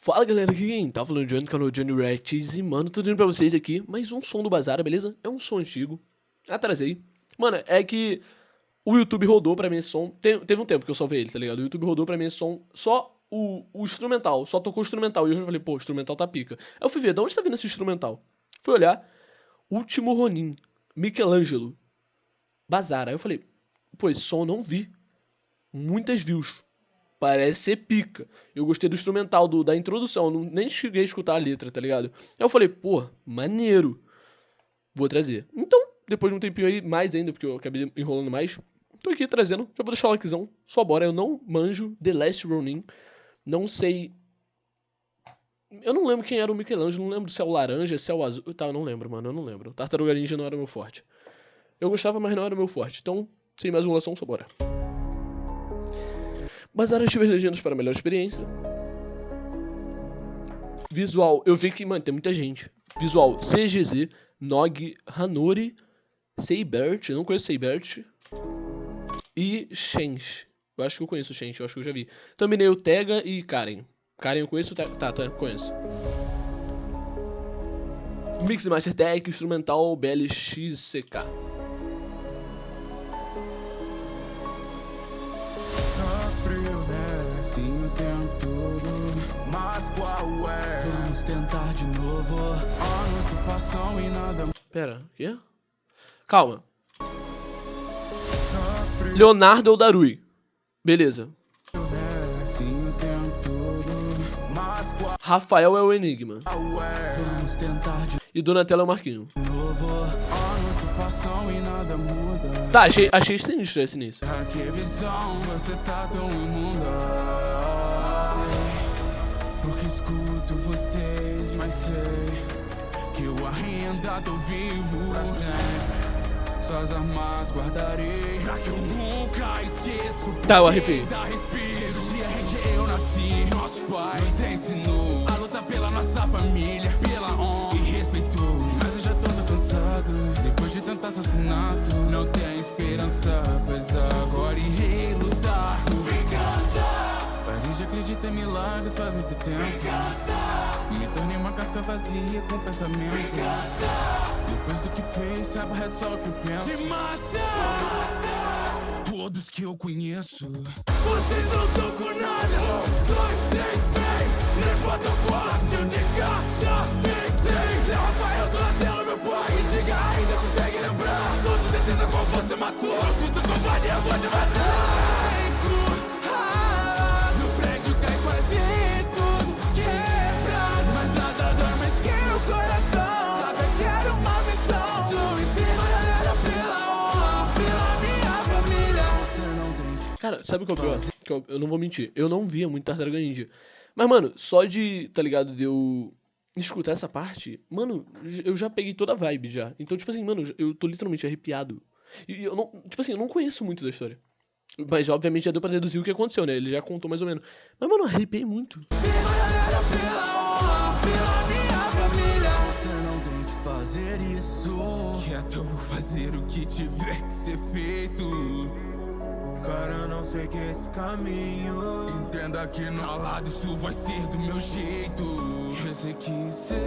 Fala galera, aqui quem tá falando de Johnny, canal Johnny Reacts. E mano, tô indo pra vocês aqui mais um som do Bazara, beleza? É um som antigo, atrasei. Mano, é que o YouTube rodou pra mim esse som, teve um tempo que eu salvei ele, tá ligado? O YouTube rodou pra mim esse som, só o instrumental, só tocou o instrumental. E eu já falei, pô, o instrumental tá pica. Aí eu fui ver, de onde tá vindo esse instrumental? Fui olhar, Último Ronin, Michelangelo, Bazara. Aí eu falei, pô, esse som eu não vi. Muitas views. Parece ser pica. Eu gostei do instrumental, da introdução. Eu nem cheguei a escutar a letra, tá ligado? Aí eu falei, pô, maneiro. Vou trazer. Então, depois de um tempinho aí, mais ainda, porque eu acabei enrolando mais, tô aqui trazendo. Já vou deixar o likezão. Só bora. Eu não manjo The Last Ronin. Não sei. Eu não lembro quem era o Michelangelo. Não lembro se é o laranja, se é o azul. Tá, eu não lembro, mano. Eu não lembro. Tartaruga Ninja não era meu forte. Eu gostava, mas não era meu forte. Então, sem mais enrolação, só bora. Bazara, ative as legendas para melhor experiência. Visual, eu vi que, mano, tem muita gente. Visual, CGZ, Nog, Hanori, Seibert, eu não conheço Seibert. E Shench. Eu acho que eu conheço o Shench, eu acho que eu já vi. Também o Tega e Karen. Karen eu conheço, tá, conheço. Mix Master Tech, instrumental BLXCK. O tempo todo, mas qual é? Vamos tentar de novo. Anos se passam e nada. Pera, o quê? Calma. Leonardo Eldarui. Beleza. Rafael é o Enigma. Vamos tentar de E Donatello é o Marquinho. novo. Anos se passam e nada muda. Tá, achei sinistro esse início. Que visão, você tá tão imunda. Porque escuto vocês, mas sei que eu ainda tô vivo pra sempre. Só as armas guardarei pra que eu nunca esqueça. Tá, eu arrepiei. Da respiro, o dia em que eu nasci, nosso pai nos ensinou a lutar pela nossa família, pela honra e respeito. Mas eu já tô tão cansado, depois de tanto assassinato, não tenho esperança, pois agora irei lutar por vingança. Parei de acreditar em milagres faz muito tempo. Me tornei uma casca vazia com pensamento. Depois do que fez, sabe, é só o que eu penso. Te matar! Todos que eu conheço. Vocês não tão com nada. 2, 3, vem. Nem bota 4, de cada vez. Sei. Rafael Donatello, meu pai. E diga ainda consegue lembrar. Com certeza qual você matou. Tu sou covarde, eu vou te matar. Cara, sabe o que é o pior? Eu não vou mentir, eu não via muito Tartaruga Ninja. Mas, mano, só de, tá ligado, de eu escutar essa parte, mano, eu já peguei toda a vibe já. Então, tipo assim, mano, eu tô literalmente arrepiado. E eu não, tipo assim, eu não conheço muito da história. Mas, obviamente, já deu pra deduzir o que aconteceu, né? Ele já contou mais ou menos. Mas, mano, eu arrepiei muito. Você não tem que fazer isso. Quieto, eu vou fazer o que tiver que ser feito. Cara, eu não sei que é esse caminho. Entenda que no lado isso vai ser do meu jeito. Eu sei que sempre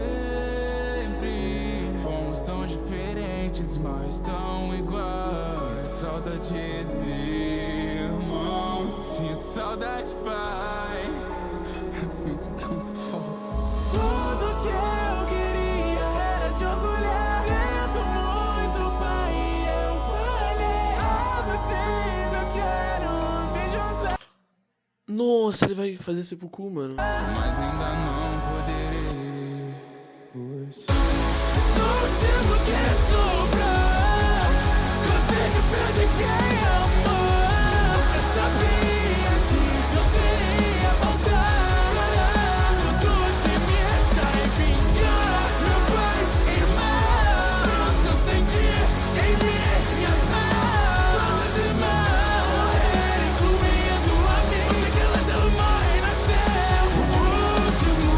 fomos tão diferentes, mas tão iguais. Sinto saudades, irmãos. Sinto saudade, pai. Eu sinto tanta falta. Tudo que eu queria era te orgulhar. Sinto muito, pai, eu falhei. A vocês eu quero me juntar. Nossa, ele vai fazer seppuku, mano. Mas ainda não poderei, pois sou o tipo que sobra. Cansei de perder quem amou. Eu sabia que não teria voltar. Tudo que me resta é vingar meu pai e irmão. Eu senti em minhas mãos. Todos irmãos morreram, incluindo a mim. Michelangelo morre e nasceu o último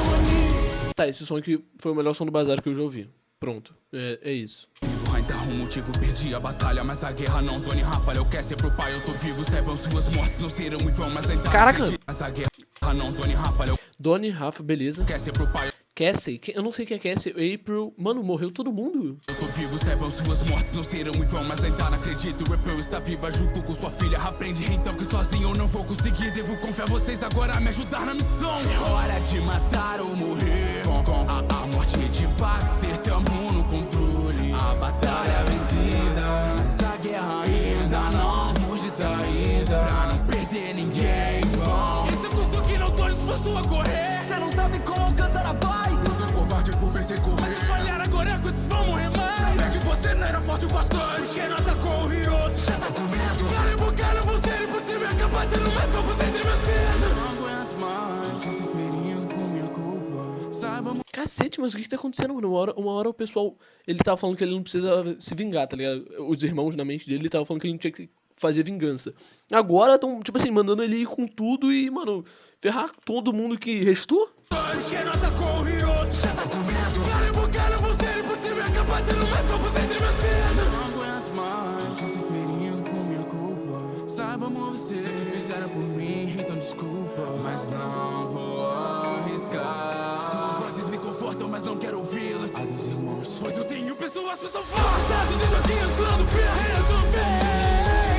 Ronin. Tá, esse som aqui foi o melhor som do Bazar que eu já ouvi. Pronto, é isso. Ainda um motivo, perdi a batalha, mas a guerra não, Doni Rafael, eu quero ser pro pai, eu tô vivo, saibam suas mortes não serão em vão, mas ainda Caraca! acredito, mas a guerra não, Doni Rafael. Donnie, Rafa, beleza. Quer ser pro pai? Cassie, eu não sei quem é Cassie. April, mano, morreu todo mundo. Eu tô vivo, saibam suas mortes não serão em vão. Mas ainda não acredito, April está viva junto com sua filha. Aprende então que sozinho eu não vou conseguir. Devo confiar vocês agora a me ajudar na missão. É hora de matar ou morrer. Com a morte de Baxter, tamo no controle. A batalha é vencida, mas a guerra ainda não temos de saída. Pra não perder ninguém em vão. Esse é o custo que não tô disposto a correr. Cê não sabe como alcançar a paz. Você é covarde por vencer correr. Mas falhar agora quantos vão morrer mais. Saber que você não era forte o bastante. Porque não atacou o Hiroto. Já tá com medo. Para invocar não vou ser impossível. Acabar tendo mais corpos entre meus dedos. Não aguento mais se ferindo por minha culpa. Saiba. Cacete, mas o que tá acontecendo, mano? Uma hora o pessoal, ele tava falando que ele não precisa se vingar, tá ligado? Os irmãos na mente dele, ele tava falando que ele não tinha que fazer vingança. Agora tão, tipo assim, mandando ele ir com tudo e, mano, ferrar todo mundo que restou? Porque não atacou o Hiroto. Já tá com medo. Para invocar não vou ser impossível. Acabar tendo mais corpos entre meus dedos. Não aguento mais se ferindo por minha culpa. Saiba, amor, você que fizeram por mim, então desculpa. Mas não vou arriscar. Suas vozes me confortam, mas não quero ouvi-las. Adeus, irmãos. Pois eu tenho pessoas que são forçadas de joguinhos, plano perreiro do vem.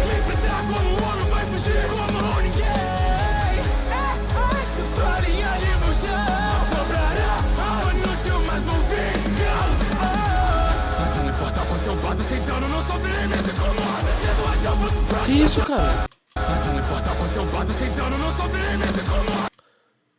Me enfrentar como um homem vai fugir como ninguém. Acho que sua linha ali no chão sobrará. Foi inútil, mas vou vingá-los. Mas não importa quanto eu bato sem dano, não sofrerei, me incomoda. Preciso achar um ponto fraco. Que isso, cara? Mas não importa quanto eu bato sem dano, não sofrerei, me incomoda.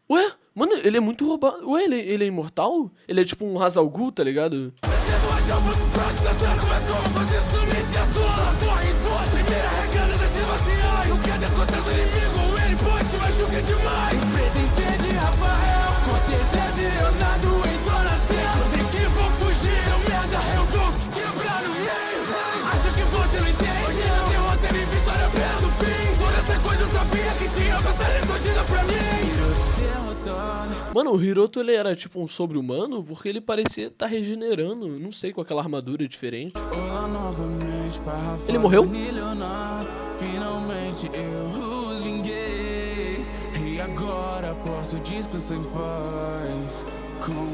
Ué, mano, ele é muito roubado. Ué, ele é imortal? Ele é tipo um Hazal Ghul, tá ligado? Preciso achar um ponto fraco, tentando, mas como fazer isso? Mente a sua, torre, explode, mira, regando as ativações. Não quer descontar o inimigo, ele pode te machucar demais. Presente de Rafael, cortesia de Leonardo em Donatello. Sei que vou fugir, eu merda, eu vou te quebrar no meio. Acho que você não entende, hoje não derrota e vitória perto do fim. Toda essa coisa eu sabia que tinha passado escondida pra mim. Eu te derrotando. Mano, o Hiroto, ele era tipo um sobre-humano porque ele parecia estar regenerando, não sei, com aquela armadura diferente. Olá novamente para Rafael. Ele morreu? E Leonardo, finalmente eu os vinguei. E agora posso descansar em paz com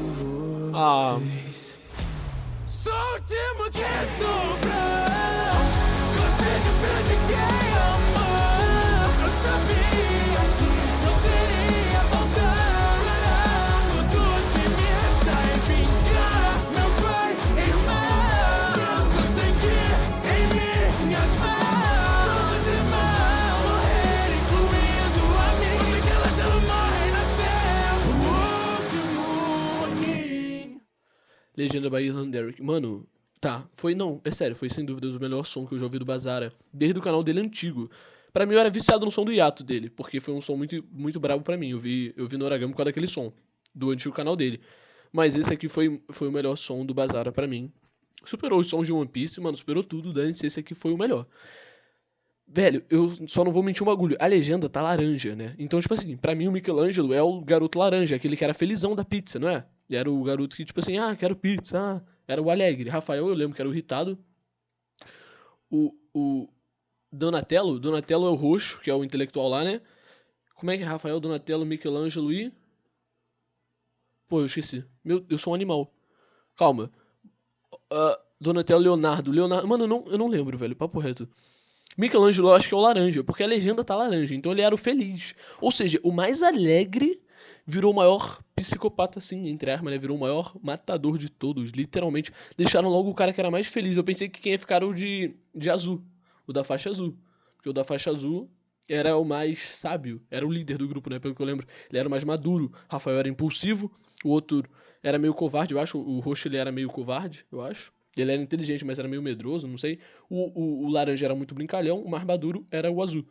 vocês. Sou o último que sobrou. Consigo perder quem amou. Eu sabia que não teria voltar. Tudo que me resta é vingar meu pai e irmão. Nosso sangue em minhas mãos. Todos os irmãos morreram, incluindo a mim. Michelangelo morre nasceu o último Oni. Legenda by Ilan Derrick. Mano, tá, foi não, é sério, foi sem dúvidas o melhor som que eu já ouvi do Bazara, desde o canal dele antigo. Pra mim eu era viciado no som do hiato dele, porque foi um som muito, muito brabo pra mim. Eu vi no Origami por causa daquele som, do antigo canal dele. Mas esse aqui foi o melhor som do Bazara pra mim. Superou os sons de One Piece, mano, superou tudo, dane-se, esse aqui foi o melhor. Velho, eu só não vou mentir um bagulho, a legenda tá laranja, né? Então, tipo assim, pra mim o Michelangelo é o garoto laranja, aquele que era felizão da pizza, não é? Era o garoto que, tipo assim, quero pizza, era o alegre. Rafael, eu lembro que era o irritado. O Donatello é o roxo, que é o intelectual lá, né? Como é que é Rafael, Donatello, Michelangelo e... Pô, eu esqueci. Eu sou um animal. Calma. Donatello, Leonardo. Mano, eu não lembro, velho, papo reto. Michelangelo eu acho que é o laranja, porque a legenda tá laranja, então ele era o feliz. Ou seja, o mais alegre virou o maior psicopata, assim, entre aspas, né? Virou o maior matador de todos, literalmente. Deixaram logo o cara que era mais feliz. Eu pensei que quem ia ficar era o de azul, o da faixa azul. Porque o da faixa azul era o mais sábio, era o líder do grupo, né? Pelo que eu lembro. Ele era o mais maduro. Rafael era impulsivo, o outro era meio covarde, eu acho. O roxo ele era meio covarde, eu acho. Ele era inteligente, mas era meio medroso, não sei. O laranja era muito brincalhão, o mais maduro era o azul.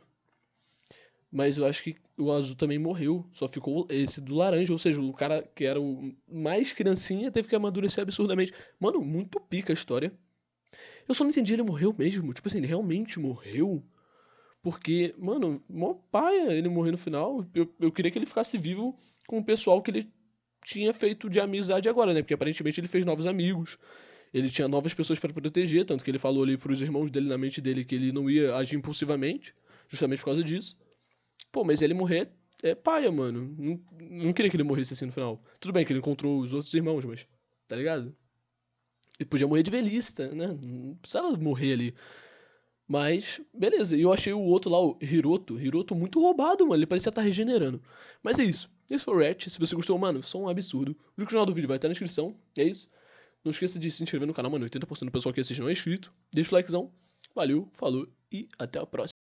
Mas eu acho que o azul também morreu. Só ficou esse do laranja. Ou seja, o cara que era o mais criancinha teve que amadurecer absurdamente. Mano, muito pica a história. Eu só não entendi, ele morreu mesmo. Tipo assim, ele realmente morreu. Porque, mano, mó paia ele morrer no final. Eu queria que ele ficasse vivo com o pessoal que ele tinha feito de amizade agora, né? Porque aparentemente ele fez novos amigos. Ele tinha novas pessoas pra proteger. Tanto que ele falou ali pros irmãos dele, na mente dele, que ele não ia agir impulsivamente. Justamente por causa disso. Pô, mas ele morrer é paia, mano. Não queria que ele morresse assim no final. Tudo bem que ele encontrou os outros irmãos, mas, tá ligado? Ele podia morrer de velhice, né? Não precisava morrer ali. Mas, beleza. E eu achei o outro lá, o Hiroto. Hiroto muito roubado, mano. Ele parecia estar regenerando. Mas é isso. Esse foi o React. Se você gostou, mano, só um absurdo. O link no final do vídeo vai estar na descrição. É isso. Não esqueça de se inscrever no canal, mano. 80% do pessoal que assiste não é inscrito. Deixa o likezão. Valeu, falou e até a próxima.